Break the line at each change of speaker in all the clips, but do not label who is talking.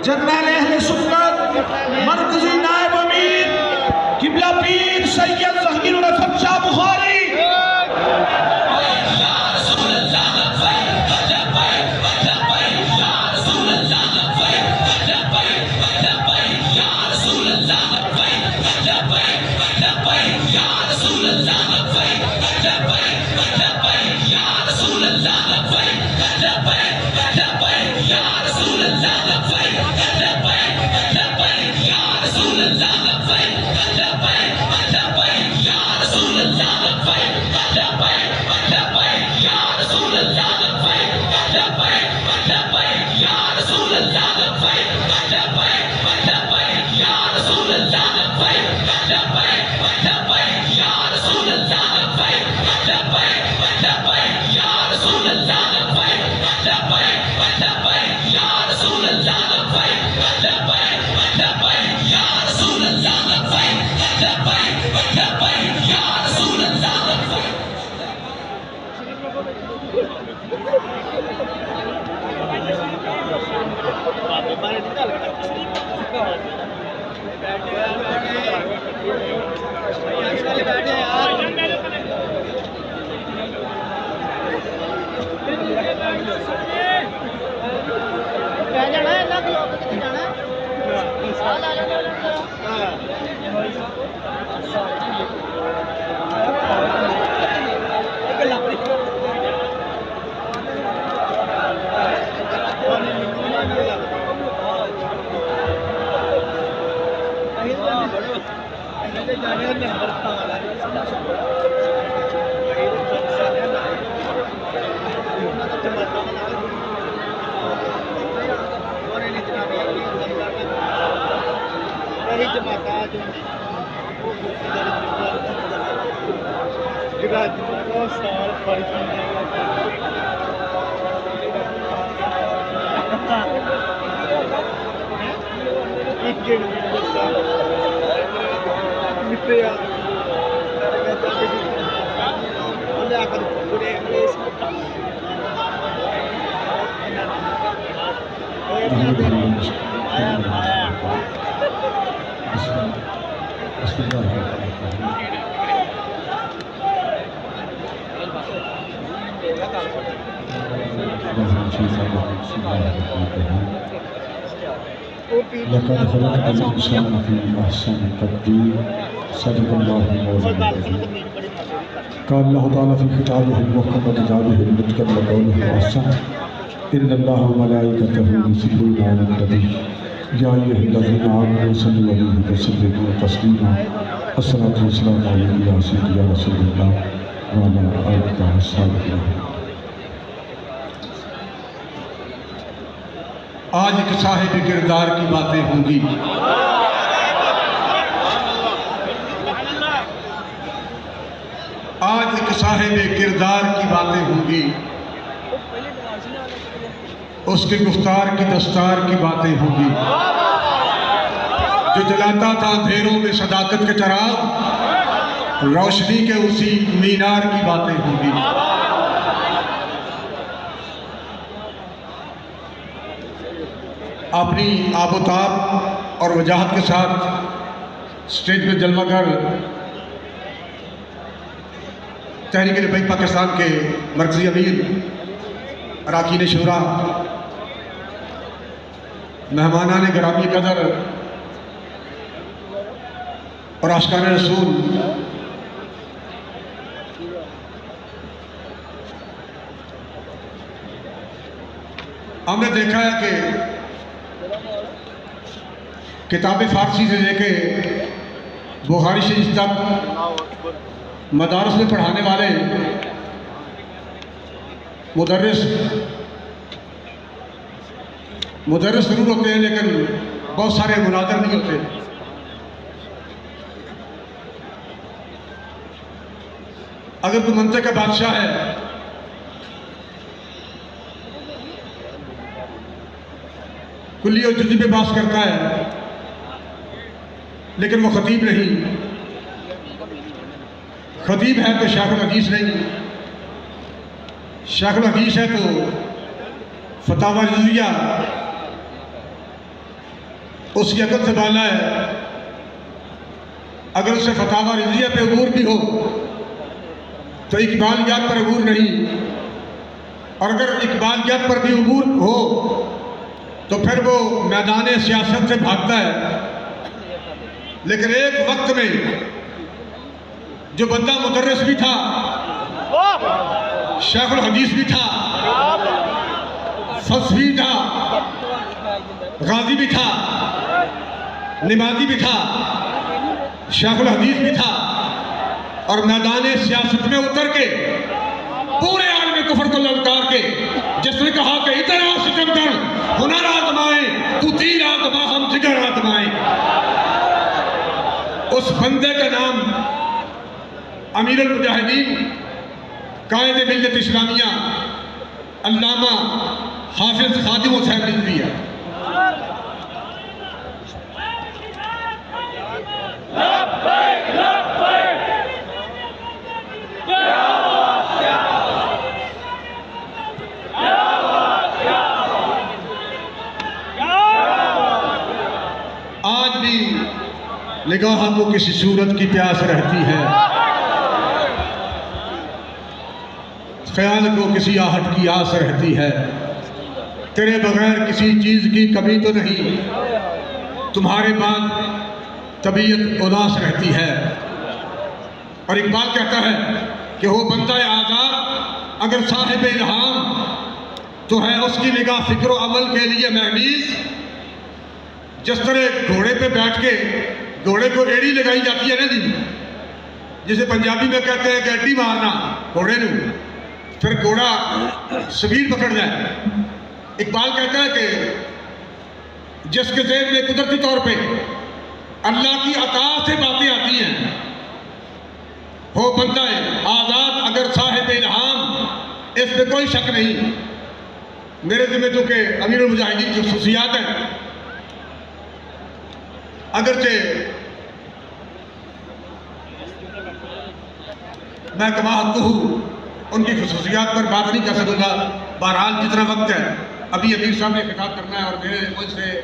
Journal अहले सुन्नत मरकजी नायब अमीर किबला पीर सैयद ज़हीरुल हसन शाह बुखारी आज एक साहिब किरदार की बातें होंगी। आज एक साहिब किरदार की बातें होंगी, उसके गुफ्तार की दस्तार की बातें होंगी। जो जलाता था अंधेरों में सदाकत के चराग, रोशनी के उसी मीनार की बातें होंगी। अपनी आबोताब और वजाहत के साथ स्टेज पर जलवागर तहरीक लिबाई पाकिस्तान के मरकजी अमीर अरकान शुरा, मेहमानान गिरामी कदर और आशिकान रसूल, हमने देखा है कि किताबें फारसी से लेके बुखारी शरीफ तक मदारस में पढ़ाने वाले मुदर्रिस ज़रूर होते हैं, लेकिन बहुत सारे मुनाज़िर नहीं होते। अगर कोई मंतक़ का बादशाह है, कुल्ली और जुज़ी पे बात करता है, लेकिन वो खतीब नहीं। खतीब है तो शेखुल हदीस नहीं, शेखुल हदीस है तो फतावा जुज़िया
उसकी अकल से बाला है। अगर उसे फतावा रिजिया पे अबूर भी हो तो इकबालियात पर अबूर नहीं, और अगर इकबालियात पर भी अबूर हो तो फिर वो मैदान सियासत से भागता है। लेकिन एक वक्त में जो बंदा मुदर्रिस भी था, शेखुल हदीस भी था, फलसफी था, गाजी भी था, नमाजी भी था, शेखुल हदीस भी था, और मैदान सियासत में उतर के पूरे आलम कुफर को ललकार के जिसने कहा कि इतना सिकंदर हुनर आजमाए, तू तीर आजमा, हम जिगर आजमाए, उस बंदे का नाम अमीरुल मुजाहिदीन कायद मिल्लत इस्लामिया अल्लामा हाफिज खादिम हुसैन रिजवी है। आज भी निगाह को किसी सूरत की प्यास रहती है, ख्याल को किसी आहट की आस रहती है, तेरे बगैर किसी चीज़ की कमी तो नहीं, तुम्हारे बाद तबीयत उदास रहती है। और इकबाल कहता है कि वो बंदा आज़ाद अगर साहिब इल्हाम तो है उसकी निगाह फिक्र व अमल के लिए महमीज। जिस तरह घोड़े पे बैठ के घोड़े को एड़ी लगाई जाती है ना जी, जिसे पंजाबी में कहते हैं गड्डी मारना घोड़े ने, फिर घोड़ा सबीर पकड़ जाए। इकबाल कहता है कि जिसके ज़हन में कुदरती तौर पे अल्लाह की अता से बातें आती हैं, वो बंदा है आज़ाद अगर साहिब इल्हाम, इसमें कोई शक नहीं। मेरे ज़िम्मे तो के अमीरुल मुजाहिदीन की खुसूसियात हैं, अगरचे मैं कमाहत हूँ उनकी खुसूसियात पर बात नहीं कर सकूँगा। बहरहाल जितना वक्त है अभी अमीर साहब ने खिताब करना है, और मेरे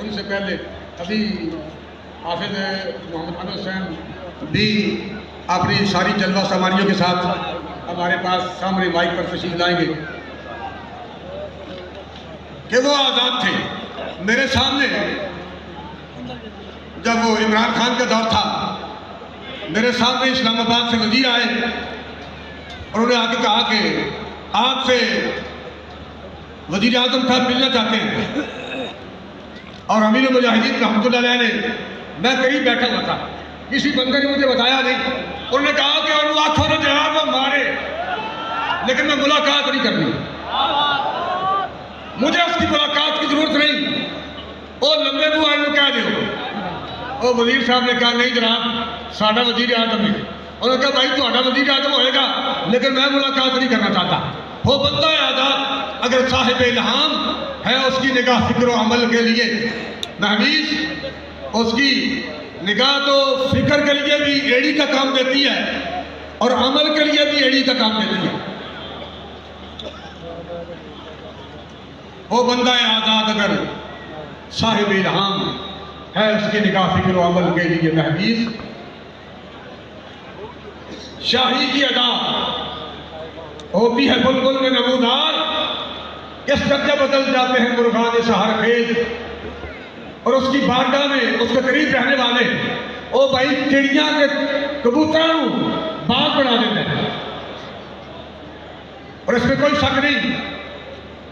उनसे पहले अभी हाफिज मोहम्मद अनस हुसैन भी अपनी सारी जलवा सामानियों के साथ हमारे पास सामने माइक पर तशरीफ लाएंगे कि वो आज़ाद थे। मेरे सामने जब वो इमरान खान का दौर था, मेरे सामने इस्लामाबाद से वजीर आए, उन्होंने आके कहा कि आपसे वजीर आज़म साहब मिलना चाहते हैं। और अमीरुल मुजाहिदीन रहमतुल्लाह अलैह ने, मैं करीब बैठा हुआ था, किसी बंदे ने मुझे बताया नहीं, उन्होंने कहा कि अनुवाद ने जवाब वो मारे, लेकिन मैं मुलाकात नहीं करनी, मुझे उसकी मुलाकात की जरूरत नहीं, वो लंबे बुआ कह दो। और वजीर साहब ने कहा नहीं जनाब, साडा वजीर आजम है। उन्होंने कहा भाई तुम्हारा वजीर आजम होएगा, लेकिन मैं मुलाकात नहीं करना चाहता। वो बंदा है आज़ाद अगर साहिब इल्हाम है, उसकी निगाह फिक्र व अमल के लिए महमीज, उसकी निगाह तो फिक्र के लिए भी एड़ी का काम देती है और अमल के लिए भी एड़ी का काम देती है। वो बंदा है आज़ाद अगर साहिब इल्हाम है, उसकी निगाह फिक्र व अमल के लिए महमीज। शाही की अदा होती है बुलबुल में नमूदार, इस दर्जा बदल जाते हैं मुर्गान शहर खेज। और उसकी बारगाह में उसके करीब रहने वाले ओ भाई चिड़िया के कबूतरों बाग बना देते हैं। और इसमें कोई शक नहीं,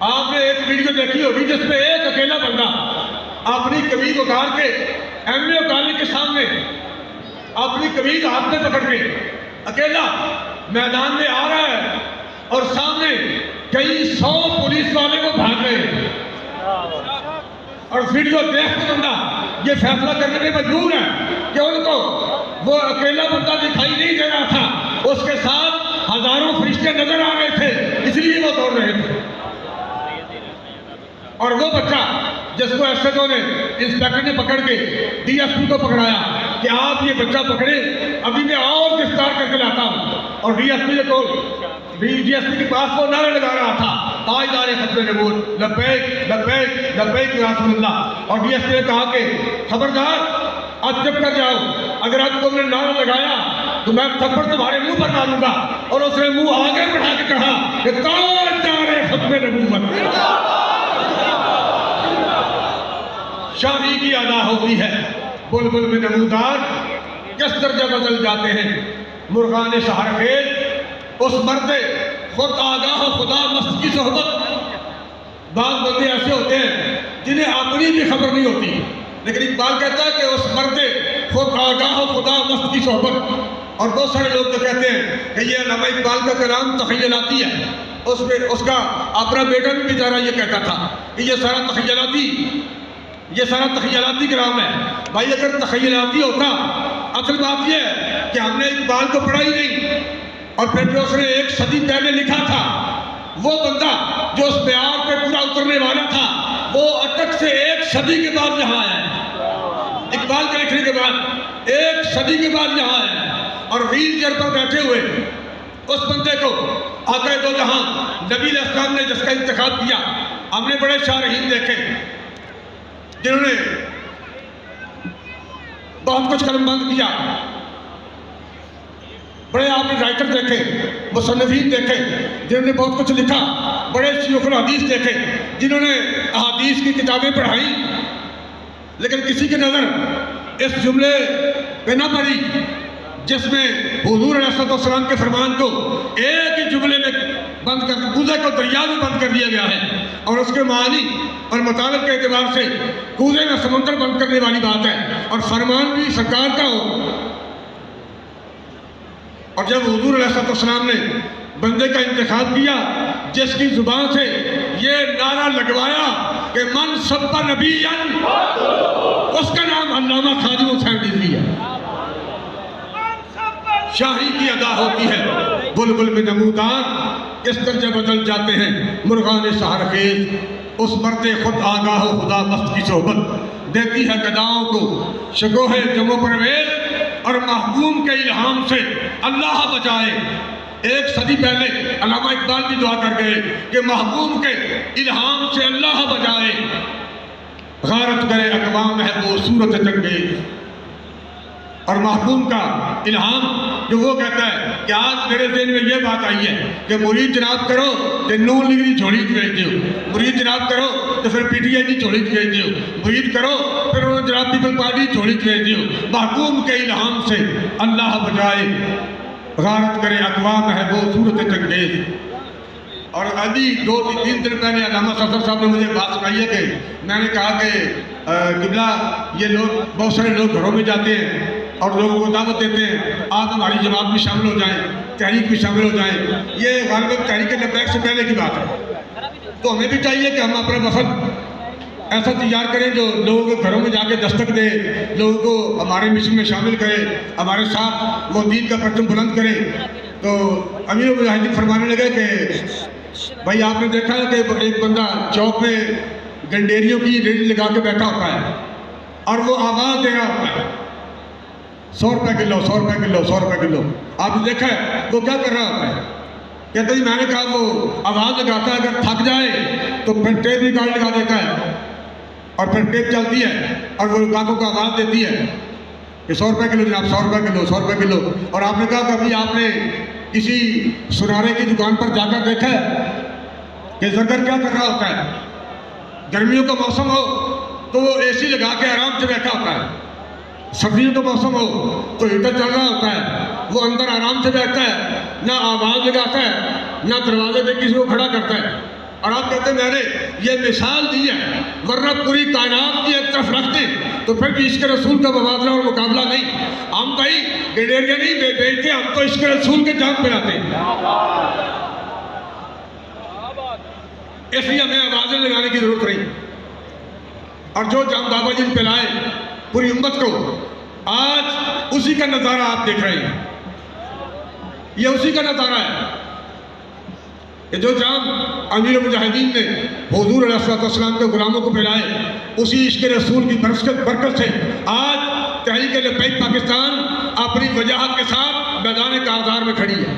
आपने एक वीडियो देखी होगी जिसमें एक अकेला बंदा अपनी कमीज उतार के एमए कॉलेज के सामने अपनी कमीज हाथ में पकड़ के अकेला मैदान में आ रहा है, और सामने कई 100 पुलिस वाले को भाग रहे हैं। और वीडियो देख के बंदा ये फैसला करने में मजबूर है कि उनको वो अकेला बंदा दिखाई नहीं दे रहा था, उसके साथ हजारों फरिश्ते नजर आ रहे थे, इसलिए वो दौड़ रहे थे। और वो बच्चा जिसको एसएचओ ने, इंस्पेक्टर ने पकड़ के डीएसपी को पकड़ाया कि आप ये बच्चा पकड़े, अभी मैं और गिरफ्तार करके लाता हूँ। और डीएसपी ने डीएसपी के पास वो नारे लगा रहा था, ताजदार खत्म नबूवत लब्बैक लब्बैक लब्बैक या रसूलल्लाह। और डीएसपी ने कहा कि खबरदार, आज चुप कर जाओ, अगर आज तुमने नारा लगाया तो मैं थप्पड़ तुम्हारे मुंह पर मारूंगा। और उसने मुंह आगे बढ़ा के कहा कि ताजदार खत्म नबूवत। शाही की अदा होती है, बुलबुल में नमूदार किस दर्जा बदल जाते हैं। मुर्गान शहरखेज उस मर्दे खुद आगाह खुदा मस्त की सोहबत। बात बंदे ऐसे होते हैं जिन्हें अपनी भी खबर नहीं होती, लेकिन इकबाल कहता है कि उस मर्दे खुद आगाह खुदा मस्त की सोहबत। और बहुत सारे लोग तो कहते हैं कि ये अल्लामा इकबाल का कलाम तखयलाती है। उसमें उसका अपना बेटा भी बेचारा ये कहता था कि ये सारा तखयलाती कलाम है। भाई अगर तखयलाती होता, असल बात यह है कि हमने इकबाल को पढ़ा ही नहीं, और फिर जो उसने 1 सदी पहले लिखा था, वो बंदा जो उस प्यार पे पूरा उतरने वाला था, वो अटक से 1 सदी के बाद यहाँ आया है। इकबाल के लिखने के बाद 1 सदी के बाद यहाँ आया है। और व्हील चेयर पर बैठे हुए उस बंदे को आका दो जहां नबी अलैहिस्सलाम ने जिसका इंतखाब किया। हमने बड़े शारहीन देखे जिन्होंने बहुत कुछ कलमबंद किया, बड़े आपने राइटर देखे, मुसन्निफीन देखे जिन्होंने बहुत कुछ लिखा, बड़े शयूखुल हदीस देखे जिन्होंने अहादीस की किताबें पढ़ाई। लेकिन किसी की नज़र इस जुमले पे न पड़ी जिसमें हुजूर अलैहिस्सलाम के फरमान को एक ही जुमले में बंद कर, कूजे को दरिया में बंद कर दिया गया है। और उसके मानी और मतलब के एतबार से कूजे में समुद्र बंद करने वाली बात है, और फरमान भी सरकार का हो। और जब हुजूर अलैहिस्सलाम ने बंदे का इंतखाब किया जिसकी जुबान से ये नारा लगवाया कि मन सब्बा नबीयन, उसका नाम अल्लामा खादिम हुसैन रिजवी है। शाही की अदा होती है, बुलबुल में नमूदार इस दर्जा बदल जाते हैं। मुर्गान शहरखेज उस मर्दे खुद आगाह खुदा मस्त की सोहबत देती है गदाओं को शगोहे जमो परवेज। और महकूम के इल्हाम से अल्लाह बचाए। 1 सदी पहले अल्लामा इकबाल भी दुआ कर गए कि महकूम के इल्हाम से अल्लाह बचाए। गारत करे अकवाम है वो सूरत जंगेज। और महकूम का इल्हाम जो वो कहता है कि आज मेरे दिल में ये बात आई है कि मुरीद जनाब करो तो नून लीग की झोली भेज दो, मुरीद जनाब करो तो फिर PTI की झोली भेज दो, मुरीद करो फिर जनाब पीपल पार्टी झोली भेज दो। महकूम के इल्हाम से अल्लाह बजाए, गारत करे अकवाम है वो सूरत जंगेज। और अभी 2-3 दिन पहले अल्लामा सफदर साहब ने मुझे बात सुनाई है कि मैंने कहा कि किबला ये लोग, बहुत सारे लोग घरों में जाते हैं और लोगों को दावत देते हैं, आप हमारी जमात में शामिल हो जाएं, तहरीक में शामिल हो जाएं। ये गालिबन तहरीक लब्बैक से पहले की बात है। तो हमें भी चाहिए कि हम अपना वफद ऐसा तैयार करें जो लोगों के घरों में जाके दस्तक दे, लोगों को हमारे मिशन में शामिल करे, हमारे साथ वो दीन का परचम बुलंद करें। तो अमीर मुजाहिदीन फरमाने लगे कि भाई आपने देखा है कि एक बंदा चौक में गंडेरियों की रेडी लगा के बैठा होता है और वो आवाज़ दे रहा होता है 100 रुपये किलो, 100 रुपये किलो, 100 रुपये किलो। आपने देखा है वो क्या कर रहा होता है? कहते ही मैंने कहा वो आवाज़ लगाता है, अगर थक जाए तो फिर टेप रिकॉर्ड लगा देता है और फिर टेप चलती है और वो ग्राहकों को आवाज़ देती है कि 100 रुपये किलो जनाब, 100 रुपये किलो, 100 रुपये किलो। और आपने कहा कभी आपने किसी सुनारे की दुकान पर जाकर देखा है कि ज़रगर क्या कर रहा होता है? गर्मियों का मौसम हो तो वो AC लगा के आराम से बैठा होता है, सर्दियों का मौसम हो तो हीटर चल रहा होता है, वो अंदर आराम से बैठता है, ना आवाज़ लगाता है, ना दरवाजे पे किसी को खड़ा करता है। और आप कहते हैं मैंने ये मिसाल दी है, वरना पूरी कायनात की एक तरफ रखते तो फिर भी इश्क रसूल का मुबादला और मुकाबला नहीं। हम भाई गडेरिया नहीं बेचते, हम तो इश्क रसूल के जान पिलाते। इसलिए हमें आवाज़ें लगाने की जरूरत नहीं। और जो जाम बाबा जी ने पिलाए पूरी उम्मत को, आज उसी का नज़ारा आप देख रहे हैं। ये उसी का नज़ारा है कि जो जाम अमीर मुजाहिदीन ने हुजूर अलैहिस्सलाम के गुलामों को पिलाए, उसी इश्क रसूल की बरकत से आज तहरीक लब्बैक पाकिस्तान अपनी वजाहत के साथ मैदान कारज़ार में खड़ी है।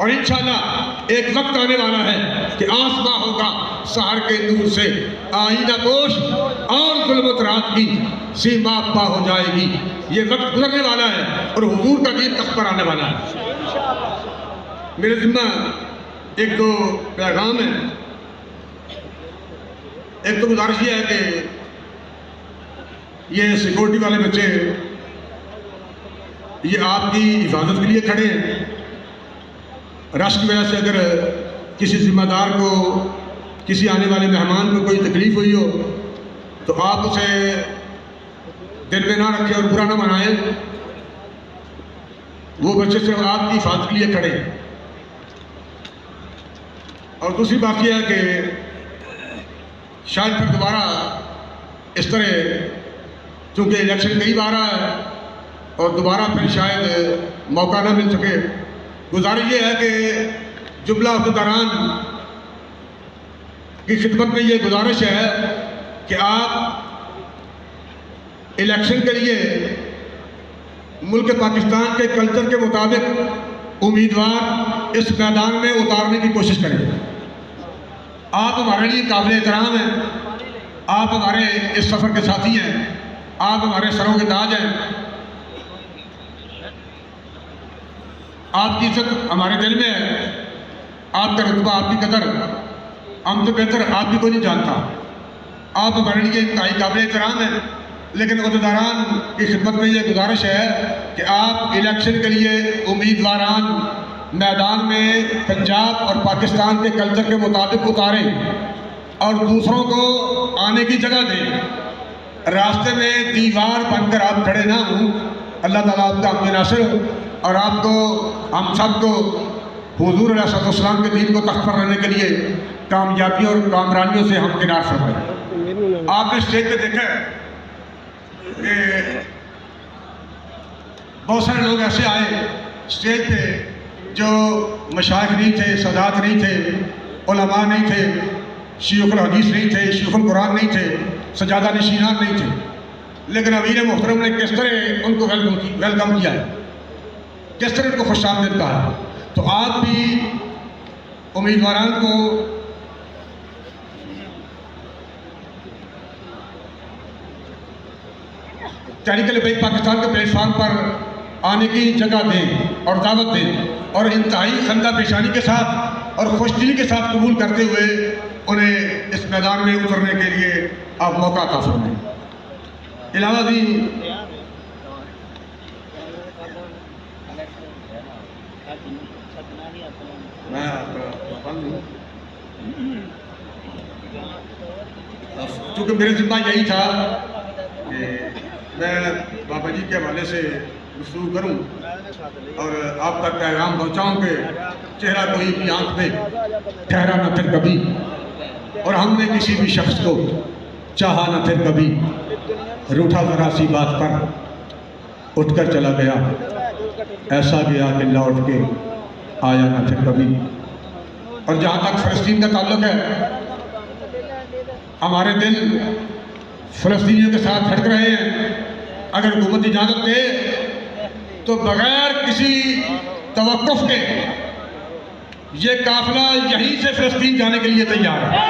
और इंशाअल्लाह एक वक्त आने वाला है कि आसमां होगा सहर के नूर से, आईना पोश और जुल्मत रात की सीमा पा हो जाएगी। ये वक्त गुजरने वाला है और हुजूर का दीन तख्त पर आने वाला है। मेरे जिम्मा एक दो पैगाम है। एक तो गुजारिश ये है कि ये सिक्योरिटी वाले बच्चे ये आपकी हिफाजत के लिए खड़े हैं। रश की वजह से अगर किसी जिम्मेदार को, किसी आने वाले मेहमान को कोई तकलीफ हुई हो तो आप उसे दिल में ना रखें और बुरा ना मनाएं। वो बच्चे से आपकी हिफाजत के लिए खड़े हैं। और दूसरी बात यह है कि शायद फिर दोबारा इस तरह, चूँकि इलेक्शन कई बार है और दोबारा फिर शायद मौका ना मिल सके। गुजारिश ये है कि जुमला के दौरान की खिदमत में ये गुजारिश है कि आप इलेक्शन के लिए मुल्क पाकिस्तान के कल्चर के मुताबिक उम्मीदवार इस मैदान में उतारने की कोशिश करें। आप हमारे लिए काबिल एहतराम हैं, आप हमारे इस सफ़र के साथी हैं, आप हमारे सरों के ताज हैं। आपकी इज्जत हमारे दिल में है, आपका रुतबा, आपकी कदर हम तो बेहतर आपकी को नहीं जानता। आप हमारे लिए इंतहाई काबिल एहतराम हैं, लेकिन उहदेदारान की खिदमत में ये गुजारिश है कि आप इलेक्शन के लिए उम्मीदवारान मैदान में पंजाब और पाकिस्तान के कल्चर के मुताबिक उतारें और दूसरों को आने की जगह दें। रास्ते में दीवार बनकर आप खड़े ना हों। अल्लाह ताला आपका हम नासिर हो और आपको, हम सबको हुजूर अलैहिस्सलाम के दीन को तख्त पर रहने के लिए कामयाबियों और कामरानियों से हम किनार फरमाएं। आपने स्टेज पे देखा है कि बहुत सारे लोग ऐसे आए स्टेज पे जो मशाइख नहीं थे, सदात नहीं थे, उलमा नहीं थे, शैखुल हदीस नहीं थे, शैखुल कुरान नहीं थे, सजादा नशीनान नहीं थे, लेकिन अमीर मोहतरम ने किस तरह उनको वेलकम किया है, किस तरह उनको खुशामदीद कहा है। तो आप भी उम्मीदवारान को तहरीक पाकिस्तान के प्लेटफार्म पर आने की जगह दें और दावत दें और इंतहाई खंदा पेशानी के साथ और खुशदिली के साथ कबूल करते हुए उन्हें इस मैदान में उतरने के लिए आप मौका अता फरमाएं। इलावा भी मैं चूँकि मेरे जिम्मा यही था कि मैं बाबा जी के हवाले से गुफ्तगू करूं और आप तक पैगाम पहुँचाऊँ कि चेहरा कोई भी आंख में ठहरा न फिर कभी, और हमने किसी भी शख्स को चाहा न फिर कभी, रूठा जरा सी बात पर उठकर चला गया, ऐसा गया कि लौट के आया न फिर कभी। और जहाँ तक फ़लस्तीन का ताल्लुक़ है, हमारे दिल फ़लस्तीनियों के साथ धड़क रहे हैं। अगर हुकूमत इजाज़त दे तो बग़ैर किसी तवक्कुफ़ के ये काफ़िला यहीं से फ़लस्तीन जाने के लिए तैयार है।